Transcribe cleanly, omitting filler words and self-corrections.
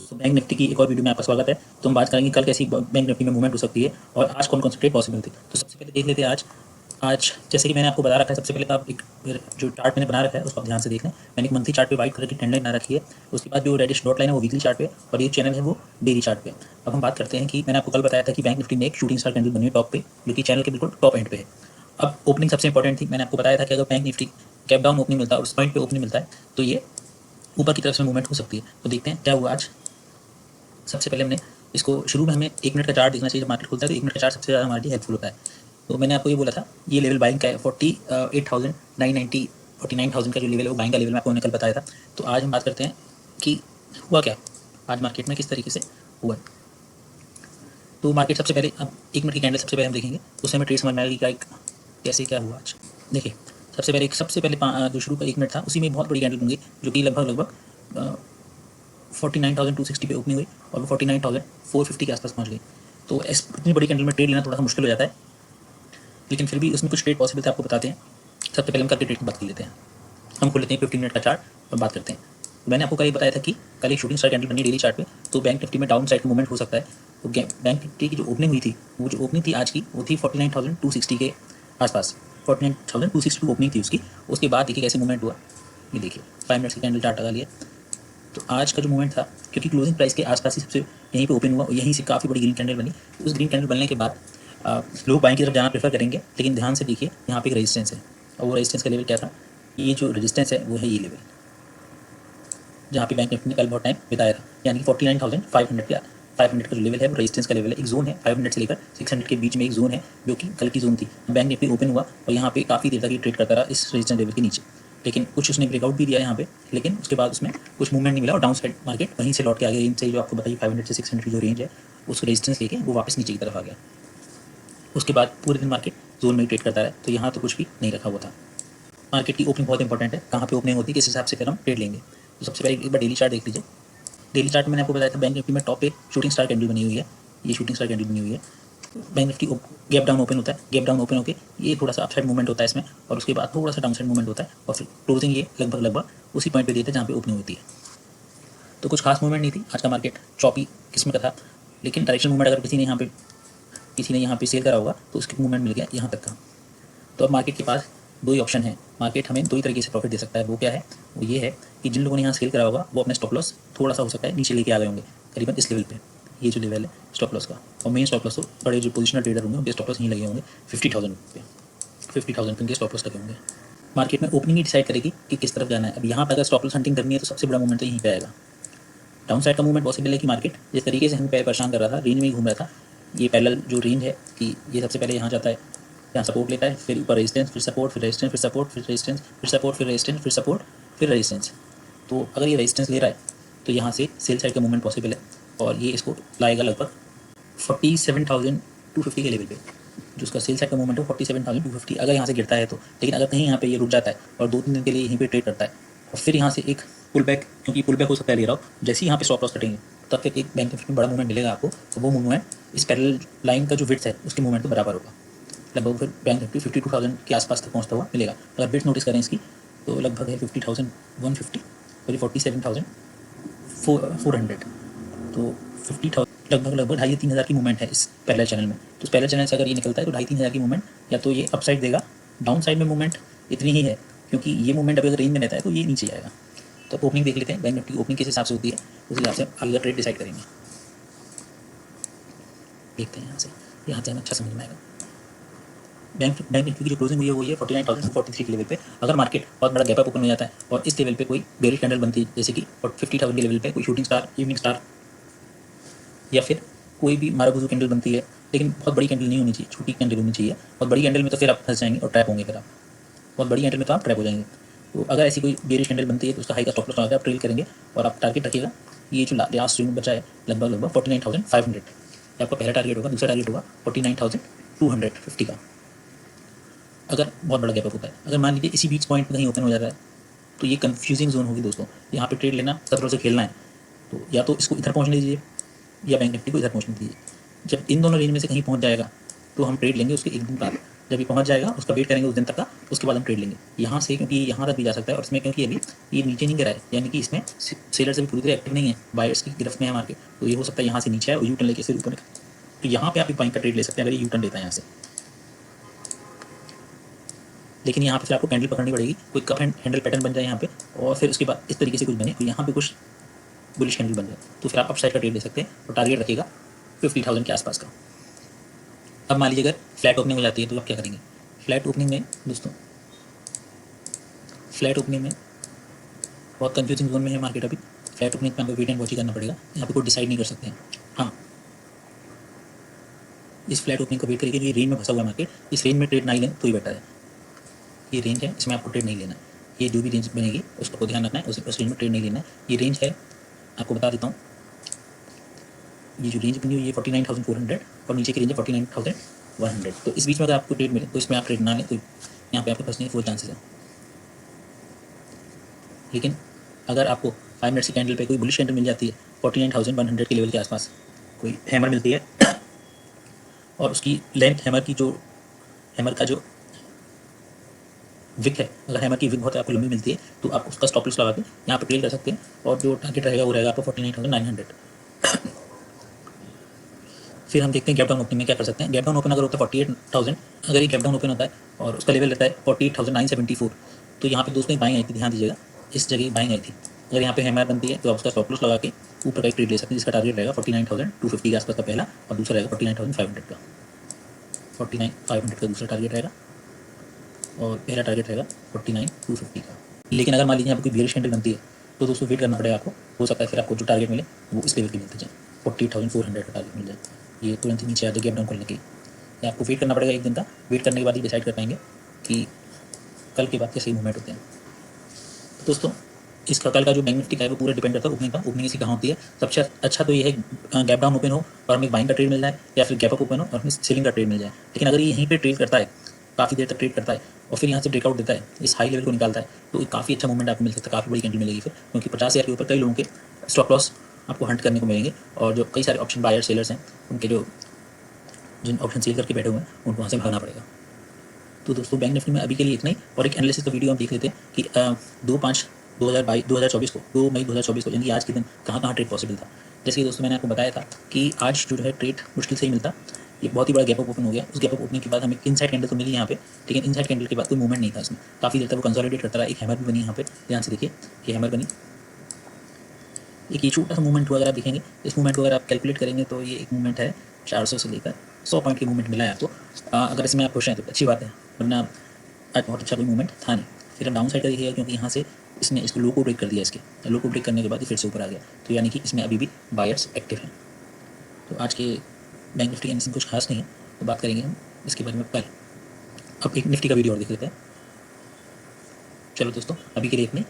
दोस्तों bank Nifty की एक और वीडियो में आपका स्वागत है। तो हम बात करेंगे कल कैसी बैंक निफ्टी में मूवमेंट हो सकती है और आज कौन कौन से ट्रेड पॉसिबल थे। तो सबसे पहले देख लेते हैं आज आज जैसे कि मैंने आपको बता रखा है। सबसे पहले तो आप एक जो चार्ट मैंने बना रखा है उसको आप ध्यान से देख लें। मैंने एक मंथली चार्ट पे वाइट कलर की ट्रेंड लाइन बना रखी है। उसके बाद जो रेडिश डॉट लाइन है वो वीकली चार्ट पे और ये चैनल है वो डेली चार्ट पे। अब हम बात करते हैं कि मैंने आपको कल बताया था कि बैंक निफ्टी में एक शूटिंग स्टार कैंडल बनी है टॉप पे, जो कि चैनल के बिल्कुल टॉप एंड पे है। अब ओपनिंग सबसे इंपॉर्टेंट थी। मैंने आपको बताया था कि अगर bank Nifty cap down opening मिलता है और उस पॉइंट पे ओपनिंग मिलता है तो ये ऊपर की तरफ से मूवमेंट हो सकती है। तो देखते हैं क्या हुआ आज। सबसे पहले हमने इसको शुरू में हमें 1 मिनट का चार्ट देखना चाहिए। जब मार्केट खुलता है तो 1 मिनट का चार्ट सबसे ज़्यादा हमारे लिए हेल्पफुल होता है। तो मैंने आपको ये बोला था ये लेवल बाइंग का है 48,990 49,000 का जो लेवल है वो बाइंग का लेवल मैं आपको कल बताया था। तो आज हम बात करते हैं कि हुआ क्या आज मार्केट में, किस तरीके से हुआ। तो मार्केट सबसे पहले अब 1 मिनट की कैंडल सबसे पहले हम देखेंगे, उससे हमें ट्रेड समझ में आएगी क्या कैसे क्या हुआ आज। देखिए सबसे पहले जो शुरू का 1 मिनट था उसी में बहुत बड़ी कैंडल बन गई, जो कि लगभग 49,260 पे ओपनिंग हुई और वो 49,450 के आसपास पहुंच गई। तो इतनी बड़ी कैंडल में ट्रेड लेना थोड़ा सा मुश्किल हो जाता है, लेकिन फिर भी उसमें कुछ ट्रेड पॉसिबल थे, आपको बताते हैं। सबसे पहले हम करके ट्रेड की बात कर लेते हैं। हम खोल लेते हैं 15 मिनट का चार्ट और बात करते हैं। तो मैंने आपको कल बताया था कि कल एक शूटिंग स्टार कैंडल बनी डेली चार्ट पे, तो बैंक निफ्टी में डाउन साइड का मूवमेंट हो सकता है। तो बैंक निफ्टी की जो ओपनिंग हुई थी, वो जो ओपनिंग थी आज की वो थी 49,260 के आसपास। 49,260 ओपनिंग थी उसकी। उसके बाद देखिए कैसे मूवमेंट हुआ। ये देखिए 5 मिनट्स की कैंडल चार्ट लगा लिया। तो आज का जो मूवमेंट था, क्योंकि क्लोजिंग प्राइस के आसपास ही सबसे यहीं पे ओपन हुआ, यहीं से काफ़ी बड़ी ग्रीन कैंडल बनी। उस ग्रीन कैंडल बनने के बाद लोग बाइंग की तरफ जाना प्रेफर करेंगे, लेकिन ध्यान से देखिए यहाँ पे एक रेजिस्टेंस है और वो रेजिस्टेंस का लेवल क्या था। ये जो रेजिस्टेंस है वो है ये लेवल, जहाँ पे बैंक निफ्टी ने कल बहुत टाइम बिताया था, यानी कि 49,500 का 500 का जो लेवल है वो रेजिस्टेंस का लेवल है। एक जोन है 500 से लेकर 600 के बीच में, एक जोन है जो कि कल की जोन थी। बैंक निफ्टी ओपन हुआ और यहाँ पे काफ़ी देर तक ये ट्रेड करता रहा इस रेजिस्टेंस लेवल के नीचे, लेकिन कुछ उसने ब्रेकआउट भी दिया यहाँ पे, लेकिन उसके बाद उसमें कुछ मूवमेंट नहीं मिला और डाउन साइड मार्केट वहीं से लौट के आ गया। रेंज से जो आपको बताइए 500 से 600 की जो रेंज है उसको रेजिस्टेंस लेके वो वापस नीचे की तरफ आ गया। उसके बाद पूरे दिन मार्केट जोन में ही ट्रेड करता रहा, तो यहाँ तो कुछ भी नहीं रखा हुआ था। मार्केट की ओपनिंग बहुत इंपॉर्टेंट है, कहाँ पे ओपनिंग होती है किस हिसाब से फिर हम ट्रेड लेंगे। तो सबसे पहले एक बार डेली चार्ट देख लीजिए। डेली चार्ट में मैंने आपको बताया था बैंक निफ्टी में टॉप पे शूटिंग स्टार कैंडल बनी हुई है। ये शूटिंग स्टार कैंडल बनी हुई है। Bank Nifty gap down open होता है, गैप डाउन ओपन होकर ये थोड़ा सा अपसाइड मूवमेंट होता है इसमें, और उसके बाद थोड़ा सा डाउन साइड मूवमेंट होता है और फिर क्लोजिंग ये लगभग उसी पॉइंट पे देते हैं जहाँ पे ओपनिंग होती है। तो कुछ खास मूवमेंट नहीं थी आज का। मार्केट चॉपी किस्म का था, लेकिन डायरेक्शन मूवमेंट अगर किसी ने यहाँ पे सेल करा होगा तो उसकी मूवमेंट मिल गया यहाँ तक का। तो अब मार्केट के पास दो ही ऑप्शन है। मार्केट हमें दो ही तरीके से प्रॉफिट दे सकता है। वो क्या है, वो ये है कि जिन लोगों ने यहाँ सेल करा होगा वो अपने स्टॉप लॉस थोड़ा सा हो सकता है नीचे लेके आ गए होंगे, करीबन इस लेवल पे। ये जो लेवल है स्टॉप लॉस का, और मेन स्टॉप लॉस तो बड़े जो पोजिशनल ट्रेडर होंगे उनके स्टॉप लॉस यहीं लगे होंगे 50,000 पे। 50,000 पे उनके स्टॉप लॉस लगे होंगे। मार्केट में ओपनिंग ही डिसाइड करेगी कि किस तरफ जाना है। अब यहाँ पर अगर स्टॉप लॉस हंटिंग करनी है तो सबसे बड़ा मूवमेंट तो यहीं पे आएगा। डाउन साइड का मूवमेंट पॉसिबल है कि मार्केट जिस तरीके से हमें परेशान कर रहा था, रेंज में ही घूम रहा था। ये पैरेलल जो रेंज है कि ये सबसे पहले यहाँ जाता है, यहाँ सपोर्ट लेता है, फिर ऊपर रेजिस्टेंस, फिर सपोर्ट, फिर रेजिस्टेंस, फिर सपोर्ट, फिर रेजिस्टेंस, फिर सपोर्ट, फिर रेजिस्टेंस, फिर सपोर्ट, फिर रेजिस्टेंस। तो अगर ये रेजिस्टेंस ले रहा है तो यहाँ से सेल साइड का मूवमेंट पॉसिबल है और ये इसको लाएगा लगभग 47,250 के लेवल पे। जो उसका सेल साइड का मूवमेंट है 47,250 अगर यहाँ से गिरता है तो। लेकिन अगर कहीं यहाँ पे ये रुक जाता है और 2-3 दिन के लिए यहीं पे ट्रेड करता है और फिर यहाँ से एक पुल बैक, क्योंकि पुल बैक हो सकता है ले रहा हो, जैसे ही यहाँ पे स्टॉप लॉस कटेंगे तब फिर एक बैंक निफ्टी में बड़ा मूवमेंट मिलेगा आपको। तो वो मूवमेंट इस पैरेलल लाइन का जो विड्थ है उसके मूवमेंट के बराबर होगा। लगभग फिर बैंक निफ्टी 52,000 के आसपास तक पहुँचता हुआ मिलेगा। अगर बिट्स नोटिस करें इसकी तो लगभग है 50,150 और ये 47,400। तो 50,000 लगभग 2,500-3,000 की मूवमेंट है इस पहले चैनल में। तो इस पहले चैनल से अगर ये निकलता है तो 2,500-3,000 की मूवमेंट या तो ये अपसाइड देगा। डाउन साइड में मूवमेंट इतनी ही है, क्योंकि ये मूवमेंट अभी अगर रेंज में रहता है तो ये नीचे जाएगा। तो ओपनिंग देख लेते हैं, बैंक निफ्टी ओपनिंग किस हिसाब से होती है उस हिसाब से आगे ट्रेड डिसाइड करेंगे। देखते हैं यहाँ से हमें अच्छा समझ में आएगा। बैंक निफ्टी की जो क्लोजिंग हुई है वो ये 49,043 के लेवल पे। अगर मार्केट बहुत बड़ा गैप अप ओपन हो जाता है और इस लेवल पे कोई बेरिश कैंडल बनती है, जैसे कि 50,000 के लेवल पे कोई शूटिंग स्टार, इवनिंग स्टार या फिर कोई भी मारागुजू कैंडल बनती है, लेकिन बहुत बड़ी कैंडल नहीं होनी चाहिए, छोटी कैंडल होनी चाहिए। बहुत बड़ी कैंडल में तो फिर आप फंस जाएंगे और ट्रैप होंगे। फिर आप बहुत बड़ी कैंडल में तो आप ट्रैप हो जाएंगे। तो अगर ऐसी कोई बेरिश कैंडल बनती है तो उसका हाई का स्टॉप लॉस आप ट्रेल करेंगे और आप टारगेट रखिएगा। ये जो लास्ट स्विंग बचा है लगभग 49,500 आपका पहला टारगेट होगा। दूसरा टारगेट होगा 49,250 का। अगर बहुत बड़ा गैप अप होता है, अगर मान लीजिए इसी बीच पॉइंट पे कहीं ओपन हो जाता है तो ये कंफ्यूजिंग जोन होगी दोस्तों। यहाँ पे ट्रेड लेना खतरों से खेलना है, तो या तो इसको इधर पहुँचने दीजिए या बैंक निफ्टी को इधर पहुँचने दीजिए। जब इन दोनों रेंज में से कहीं पहुँच जाएगा तो हम ट्रेड लेंगे उसके एक दिन बाद। जब ये पहुंच जाएगा उसका वेट करेंगे उस दिन तक का, उसके बाद हम ट्रेड लेंगे यहाँ से, क्योंकि यहाँ तक भी जा सकता है। और इसमें क्योंकि अभी ये नीचे नहीं गिरा है, यानी कि इसमें सेलर्स अभी पूरी तरह एक्टिव नहीं है, बायर्स की गिरफ्त में है मार्केट, तो ये हो सकता है यहाँ से नीचे आए और यू टर्न लेके फिर ऊपर निकले। तो यहाँ पे आप एक बाइंग का ट्रेड ले सकते हैं अगर ये यू टर्न लेता है यहाँ से। लेकिन यहाँ पे फिर आपको कैंडल पकड़नी पड़ेगी, कोई कप हैंडल पैटर्न बन जाए यहाँ पे, और फिर उसके बाद इस तरीके से कुछ बने, तो यहाँ पे कुछ बुलिश कैंडल बन जाए, तो फिर आप अपसाइड का ट्रेड ले सकते हैं और टारगेट रखिएगा 50,000 के आसपास का। अब मान लीजिए अगर फ्लैट ओपनिंग हो जाती है तो आप क्या करेंगे? फ्लैट ओपनिंग में दोस्तों, फ्लैट ओपनिंग में बहुत कंफ्यूजिंग जोन में है मार्केट अभी। फ्लैट ओपनिंग पे आपको वेट एंड वॉच ही करना पड़ेगा, यहाँ पे कोई डिसाइड नहीं कर सकते हैं। हाँ, इस फ्लैट ओपनिंग को वेट करिए, जो ये रेंज में फंसा हुआ है मार्केट, इस रेंज में ट्रेड नहीं लें तो ही बेटर है। ये रेंज है, इसमें आपको ट्रेड नहीं लेना है। ये जो भी रेंज बनेगी उसको ध्यान रखना है, उस रेंज में ट्रेड नहीं लेना है। ये रेंज है, आपको बता देता हूँ, ये जो रेंज बनी हुई है 49,400 और नीचे की रेंज है 49,100। तो इस बीच में अगर आपको ट्रेड मिले तो इसमें आप ट्रेड ना लें, तो यहाँ पे आपके पास नहीं फुल चांसेस है। लेकिन अगर आपको 5 मिनट्स की कैंडल पे कोई बुलिश कैंडल मिल जाती है 49,100 के लेवल के आसपास, कोई हैमर मिलती है और उसकी लेंथ हैमर का जो विक है, अगर हैमर की विक बहुत आपको लंबी मिलती है तो आप उसका स्टॉप लॉस लगा के यहाँ पे ट्रेड कर सकते हैं, और जो टारगेट रहेगा वो रहेगा आपको 49,900। फिर हम देखते हैं गैप डाउन ओपनिंग में क्या कर सकते हैं। गैप डाउन ओपन अगर होता है 48,000, अगर ये गैप डाउन ओपन होता है और उसका लेवल रहता है 48,974, तो यहाँ पे दोस्तों बाइंग आई थी, ध्यान दीजिएगा, इस जगह बाइंग आई थी। अगर यहाँ पे हैमर बनती है तो आप उसका स्टॉप लॉस लगा के ऊपर का एक ट्रेड ले सकते हैं, जिसका टारगेट रहेगा 49,250 के आसपास का पहला, और दूसरा रहेगा 49,500 का। 49,500 का दूसरा टारगेट रहेगा और पहला टारगेट रहेगा 49,250 का। लेकिन अगर मान लीजिए यहाँ पे कोई बेयरिश कैंडल बनती है तो दोस्तों वेट करना पड़ेगा आपको, हो सकता है फिर आपको जो टारगेट मिले वो इस लेवल के मिलते जाए, 48,400 का टारगेट मिल जाए, ये तुरंत ही नीचे आ जाए गैप डाउन करने की। या आपको वेट करना पड़ेगा एक दिन का, वेट करने के बाद ही डिसाइड कर पाएंगे कि कल के बाद कैसे मूवमेंट होते हैं। तो दोस्तों, इसका कल का जो बैंक निफ्टी का है वो पूरा डिपेंड करता है ओपनिंग का, ओपनिंग इसकी कहाँ होती है। सबसे अच्छा तो ये है गैप डाउन ओपन हो और हमें बाइंग का ट्रेड मिल जाए, या फिर गैप अप ओपन हो और हमें सेलिंग का ट्रेड मिल जाए। लेकिन अगर ये यहीं पे ट्रेड करता है, काफ़ी देर तक ट्रेड करता है और फिर यहाँ से ब्रेकआउट देता है, इस हाई लेवल को निकालता है, तो काफ़ी अच्छा मूवमेंट आपको मिल सकता है, काफ़ी बड़ी कैंडल मिलेगी फिर, क्योंकि 50,000 के ऊपर कई लोगों के स्टॉप लॉस आपको हंट करने को मिलेंगे, और जो कई सारे ऑप्शन बायर सेलर्स हैं उनके जो जिन ऑप्शन सेल करके बैठे हुए हैं उनको वहाँ से भागना पड़ेगा। तो दोस्तों, बैंक निफ्टी में अभी के लिए इतना ही, और एक एनालिसिस का वीडियो हम देख लेते हैं कि 2/5/2024 को, 2 मई 2024 को, यानी आज के दिन कहाँ कहाँ ट्रेड पॉसिबल था। जैसे कि दोस्तों मैंने आपको बताया था कि आज जो है ट्रेड मुश्किल से ही मिलता, ये बहुत ही बड़ा गैप अप ओपन हो गया। उस गैप अप ओपनिंग के बाद हमें इनसाइड कैंडल तो मिली यहाँ पे, लेकिन इनसाइड कैंडल के बाद कोई मूवमेंट नहीं था इसमें, काफ़ी देर तक वो कंसोलिडेट करता रहा। एक हैमर भी बनी यहाँ पे, ध्यान से देखिए, ये हैमर बनी, एक ये छोटा सा मूवमेंट हुआ। अगर आप देखेंगे इस मूवमेंट को अगर आप कैलकुलेट करेंगे तो ये एक मूवमेंट है 400 से लेकर 100 पॉइंट की मूवमेंट मिला है आपको। अगर इसमें आप खुश हैं तो अच्छी बात है, वरना आज बहुत अच्छा कोई मूवमेंट था नहीं। फिर हम डाउन साइड का देखिएगा, क्योंकि यहाँ से इसने इसको लो को ब्रेक कर दिया, इसके लो को ब्रेक करने के बाद ही फिर से ऊपर आ गया, तो यानी कि इसमें अभी भी बायर्स एक्टिव हैं। तो आज के बैंक निफ्टी एनालिसिस कुछ खास नहीं है, तो बात करेंगे हम इसके बारे में कल। अब एक निफ्टी का वीडियो और देख लेते हैं। चलो दोस्तों, अभी के लिए इतने।